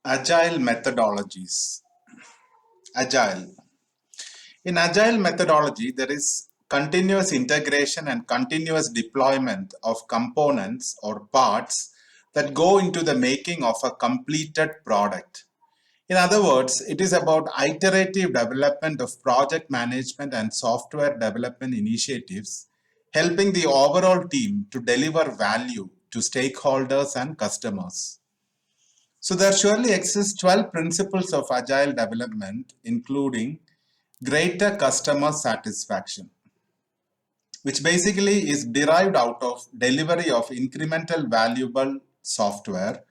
Agile methodologies. Agile. In Agile methodology, there is continuous integration and continuous deployment of components or parts that go into the making of a completed product. In other words, it is about iterative development of project management and software development initiatives, helping the overall team to deliver value to stakeholders and customers. So there surely exist 12 principles of agile development, including greater customer satisfaction, which basically is derived out of delivery of incremental valuable software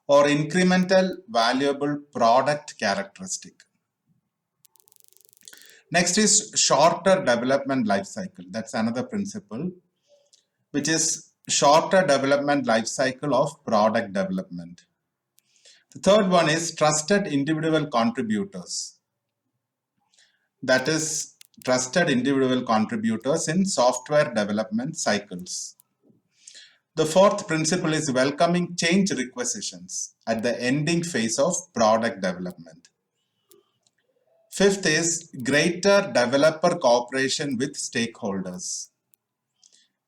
or incremental valuable product characteristic. Next is shorter development life cycle. That's another principle, which is shorter development life cycle of product development. The third one is trusted individual contributors. That is trusted individual contributors in software development cycles. The fourth principle is welcoming change requisitions at the ending phase of product development. Fifth is greater developer cooperation with stakeholders.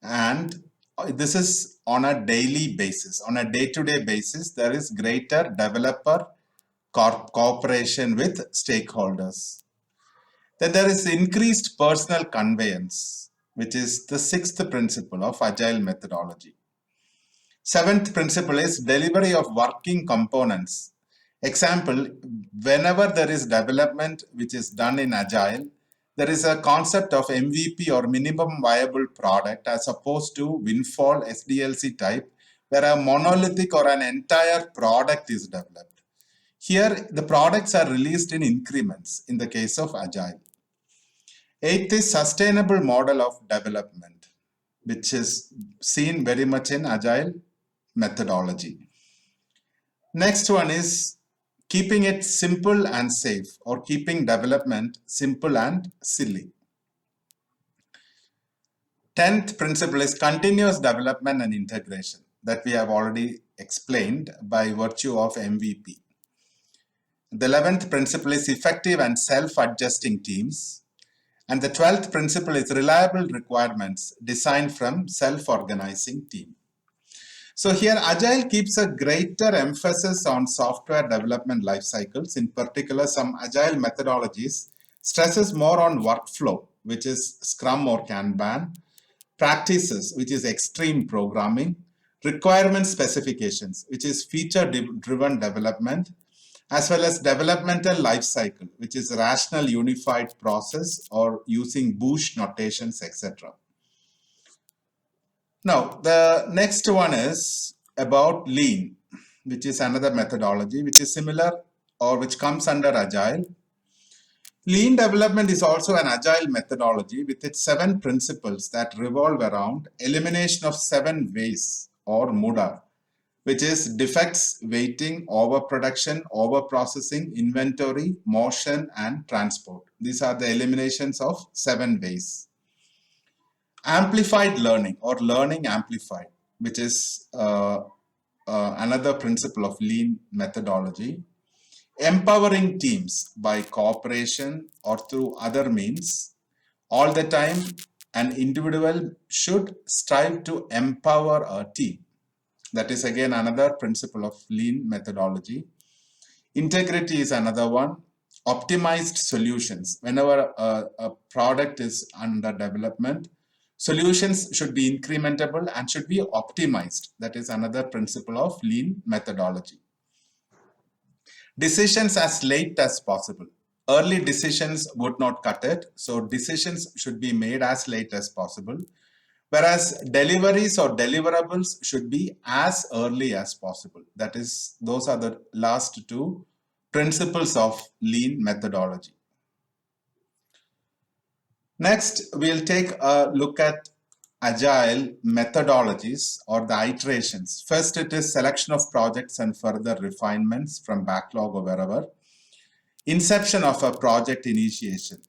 And this is on a daily basis. On a day-to-day basis, there is greater developer cooperation with stakeholders. Then there is increased personal conveyance, which is the sixth principle of agile methodology. Seventh principle is delivery of working components. Example, whenever there is development which is done in agile, there is a concept of MVP or minimum viable product as opposed to windfall SDLC type, where a monolithic or an entire product is developed. Here, the products are released in increments in the case of agile. Eighth is sustainable model of development, which is seen very much in agile methodology. Next one is keeping it simple and safe, or keeping development simple and silly. 10th principle is continuous development and integration, that we have already explained by virtue of MVP. The 11th principle is effective and self-adjusting teams. And the 12th principle is reliable requirements designed from self-organizing team. So here Agile keeps a greater emphasis on software development life cycles. In particular, some Agile methodologies stresses more on workflow, which is Scrum or Kanban, practices, which is extreme programming, requirement specifications, which is feature-driven development, as well as developmental life cycle, which is rational unified process or using Bush notations, etc. Now, the next one is about lean, which is another methodology which is similar or which comes under agile. Lean development is also an agile methodology with its 7 principles that revolve around elimination of 7 waste or muda, which is defects, waiting, overproduction, overprocessing, inventory, motion, and transport. These are the eliminations of 7 ways. Amplified learning or learning amplified, which is another principle of lean methodology. Empowering teams by cooperation or through other means. All the time, an individual should strive to empower a team. That is again another principle of lean methodology. Integrity is another one. Optimized solutions. Whenever a product is under development, solutions should be incrementable and should be optimized. That is another principle of lean methodology. Decisions as late as possible. Early decisions would not cut it, so decisions should be made as late as possible. Whereas deliveries or deliverables should be as early as possible. That is, those are the last 2 principles of lean methodology. Next, we'll take a look at agile methodologies or the iterations. First, it is selection of projects and further refinements from backlog or wherever. Inception of a project initiation.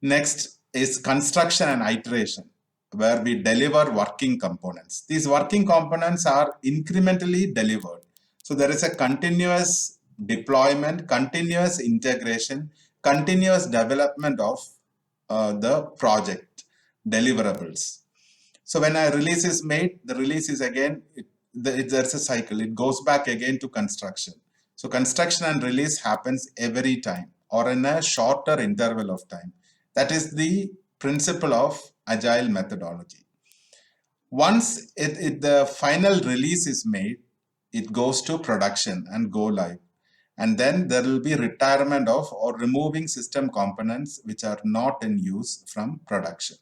Next is construction and iteration, where we deliver working components. These working components are incrementally delivered. So there is a continuous deployment, continuous integration, continuous development of the project deliverables. So when a release is made, the release is again, there's a cycle. It goes back again to construction. So construction and release happens every time or in a shorter interval of time. That is the principle of agile methodology. Once the final release is made, it goes to production and go live. And then there will be retirement of or removing system components which are not in use from production.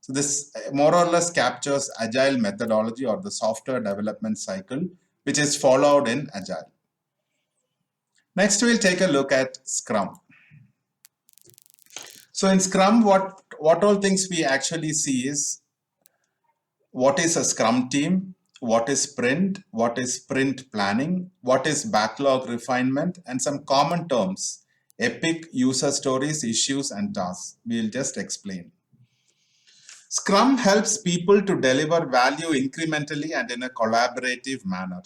So this more or less captures agile methodology or the software development cycle, which is followed in agile. Next, we'll take a look at Scrum. So in Scrum, what all things we actually see is what is a Scrum team, what is sprint, what is sprint planning, what is backlog refinement, and some common terms, epic, user stories, issues, and tasks. We'll just explain. Scrum helps people to deliver value incrementally and in a collaborative manner.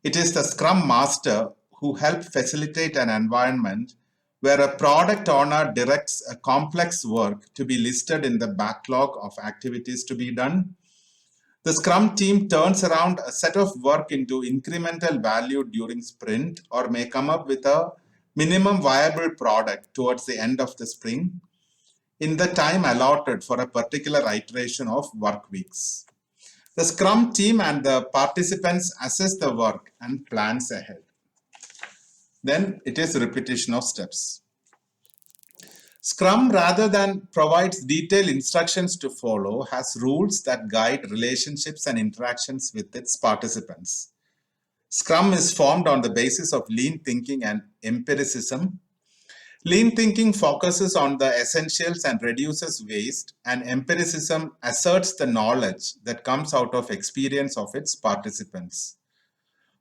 It is the Scrum Master who helps facilitate an environment where a product owner directs a complex work to be listed in the backlog of activities to be done. The Scrum team turns around a set of work into incremental value during sprint or may come up with a minimum viable product towards the end of the sprint in the time allotted for a particular iteration of work weeks. The Scrum team and the participants assess the work and plans ahead. Then it is repetition of steps. Scrum, rather than provides detailed instructions to follow, has rules that guide relationships and interactions with its participants. Scrum is formed on the basis of lean thinking and empiricism. Lean thinking focuses on the essentials and reduces waste, and empiricism asserts the knowledge that comes out of experience of its participants.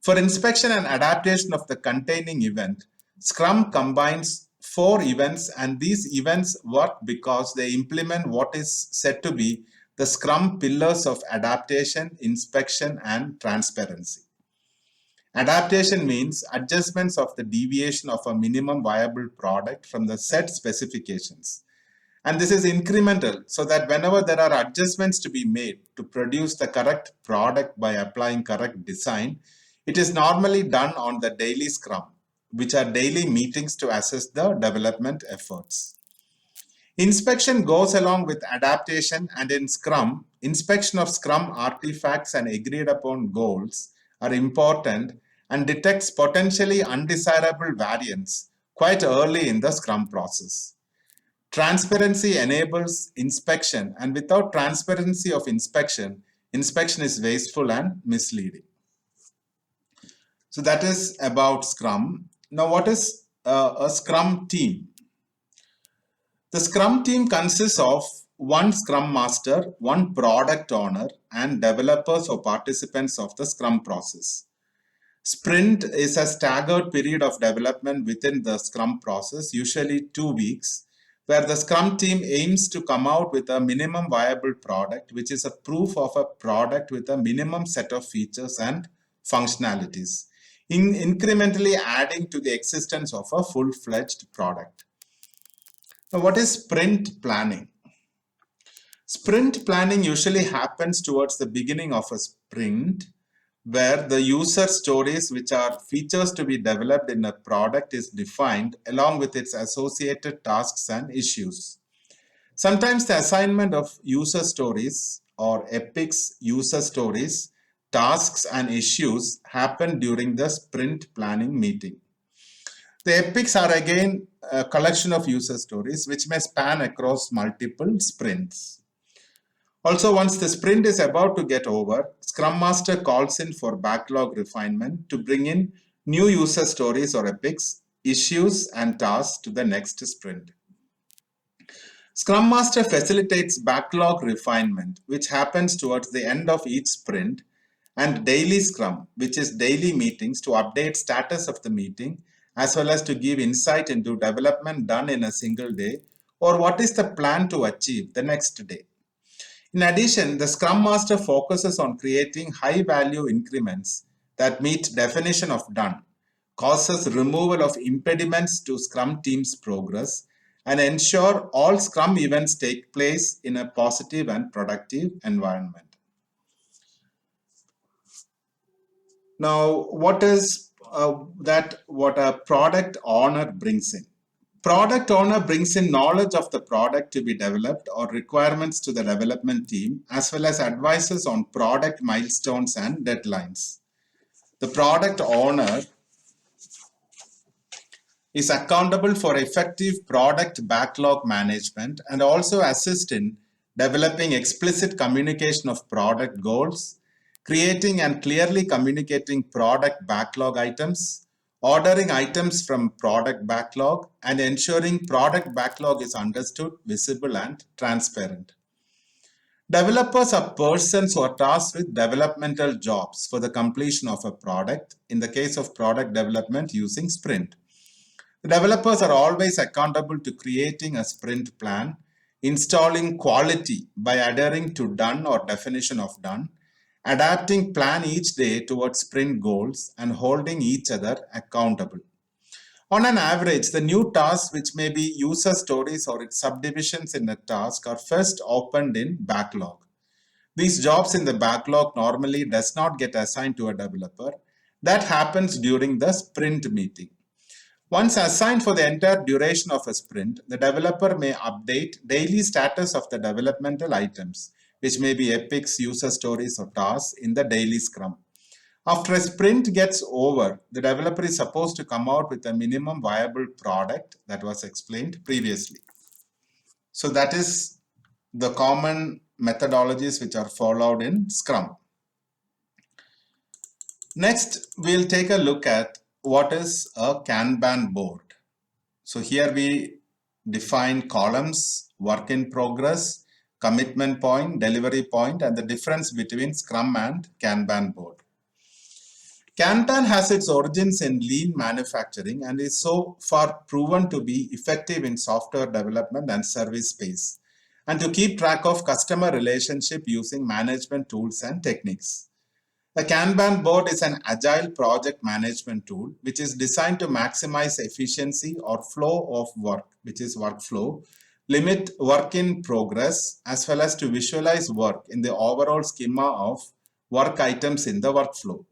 For inspection and adaptation of the containing event, Scrum combines 4 events, and these events work because they implement what is said to be the Scrum pillars of adaptation, inspection, and transparency. Adaptation means adjustments of the deviation of a minimum viable product from the set specifications. And this is incremental so that whenever there are adjustments to be made to produce the correct product by applying correct design, it is normally done on the daily Scrum, which are daily meetings to assess the development efforts. Inspection goes along with adaptation, and in Scrum, inspection of Scrum artifacts and agreed upon goals are important and detects potentially undesirable variants quite early in the Scrum process. Transparency enables inspection, and without transparency of inspection, inspection is wasteful and misleading. So that is about Scrum. Now, what is a Scrum team? The Scrum team consists of one Scrum Master, one product owner, and developers or participants of the Scrum process. Sprint is a staggered period of development within the Scrum process, usually 2 weeks, where the Scrum team aims to come out with a minimum viable product, which is a proof of a product with a minimum set of features and functionalities, incrementally adding to the existence of a full-fledged product. Now, what is sprint planning? Sprint planning usually happens towards the beginning of a sprint, where the user stories, which are features to be developed in a product, is defined along with its associated tasks and issues. Sometimes the assignment of user stories or epics, user stories, tasks, and issues happen during the sprint planning meeting. The epics are again a collection of user stories which may span across multiple sprints. Also, once the sprint is about to get over, Scrum Master calls in for backlog refinement to bring in new user stories or epics, issues, and tasks to the next sprint. Scrum Master facilitates backlog refinement, which happens towards the end of each sprint, and daily Scrum, which is daily meetings to update status of the meeting, as well as to give insight into development done in a single day, or what is the plan to achieve the next day. In addition, the Scrum Master focuses on creating high-value increments that meet definition of done, causes removal of impediments to Scrum team's progress, and ensure all Scrum events take place in a positive and productive environment. Now, what is what a product owner brings in? Product owner brings in knowledge of the product to be developed or requirements to the development team, as well as advices on product milestones and deadlines. The product owner is accountable for effective product backlog management and also assist in developing explicit communication of product goals, creating and clearly communicating product backlog items, ordering items from product backlog, and ensuring product backlog is understood, visible, and transparent. Developers are persons who are tasked with developmental jobs for the completion of a product, in the case of product development using sprint. The developers are always accountable to creating a sprint plan, installing quality by adhering to done or definition of done, adapting plan each day towards sprint goals, and holding each other accountable. On an average, the new tasks, which may be user stories or its subdivisions in a task, are first opened in backlog. These jobs in the backlog normally does not get assigned to a developer. That happens during the sprint meeting. Once assigned for the entire duration of a sprint, the developer may update daily status of the developmental items, which may be epics, user stories, or tasks in the daily scrum. After a sprint gets over, the developer is supposed to come out with a minimum viable product that was explained previously. So that is the common methodologies which are followed in Scrum. Next, we'll take a look at what is a Kanban board. So here we define columns, work in progress, commitment point, delivery point, and the difference between Scrum and Kanban board. Kanban has its origins in lean manufacturing and is so far proven to be effective in software development and service space, and to keep track of customer relationship using management tools and techniques. The Kanban board is an agile project management tool which is designed to maximize efficiency or flow of work, which is workflow, limit work in progress, as well as to visualize work in the overall schema of work items in the workflow.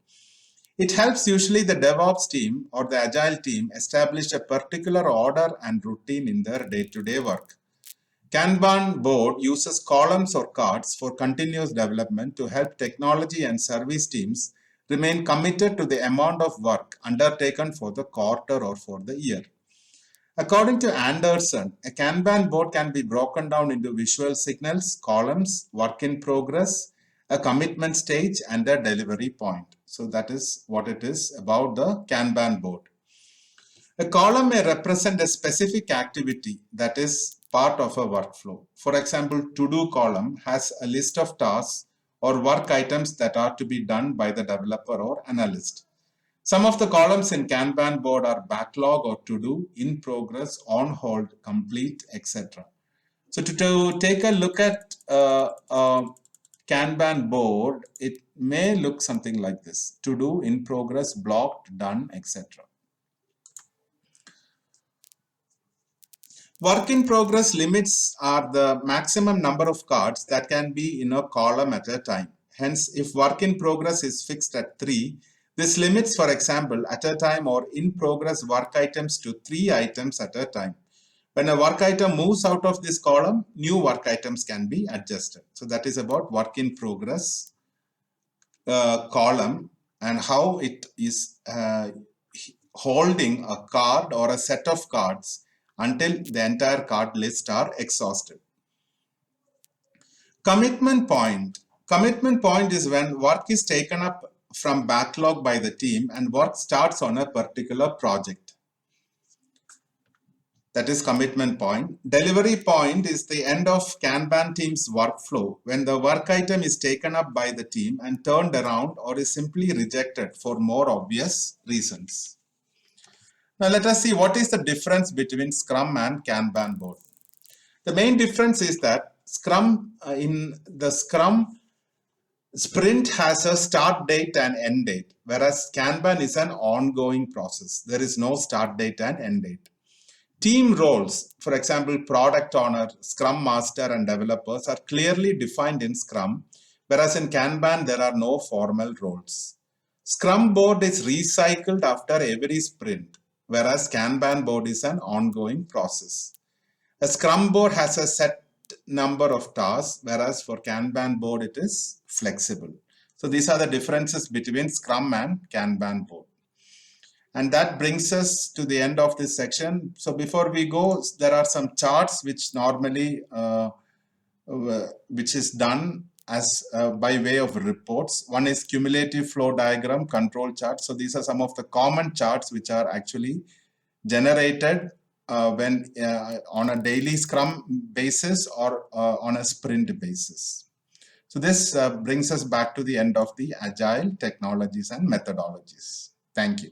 It helps usually the DevOps team or the Agile team establish a particular order and routine in their day-to-day work. Kanban board uses columns or cards for continuous development to help technology and service teams remain committed to the amount of work undertaken for the quarter or for the year. According to Anderson, a Kanban board can be broken down into visual signals, columns, work in progress, a commitment stage, and a delivery point. So that is what it is about the Kanban board. A column may represent a specific activity that is part of a workflow. For example, to-do column has a list of tasks or work items that are to be done by the developer or analyst. Some of the columns in Kanban board are backlog or to-do, in progress, on hold, complete, etc. So to take a look at Kanban board, it may look something like this: to-do, in progress, blocked, done, etc. Work in progress limits are the maximum number of cards that can be in a column at a time. Hence, if work in progress is fixed at 3, this limits, for example, at a time or in progress work items to 3 items at a time. When a work item moves out of this column, new work items can be adjusted. So that is about work in progress column and how it is holding a card or a set of cards until the entire card list are exhausted. Commitment point. Commitment point is when work is taken up from backlog by the team and work starts on a particular project. That is commitment point. Delivery point is the end of Kanban team's workflow when the work item is taken up by the team and turned around or is simply rejected for more obvious reasons. Now let us see what is the difference between Scrum and Kanban board. The main difference is that in the Scrum, Sprint has a start date and end date, whereas Kanban is an ongoing process. There is no start date and end date. Team roles, for example, product owner, scrum master, and developers are clearly defined in Scrum, whereas in Kanban, there are no formal roles. Scrum board is recycled after every sprint, whereas Kanban board is an ongoing process. A Scrum board has a set number of tasks, whereas for Kanban board, it is flexible. So these are the differences between Scrum and Kanban board. And that brings us to the end of this section. So before we go, there are some charts which normally, which is done as by way of reports. One is cumulative flow diagram, control chart. So these are some of the common charts which are actually generated when on a daily Scrum basis or on a sprint basis. So this brings us back to the end of the Agile technologies and methodologies. Thank you.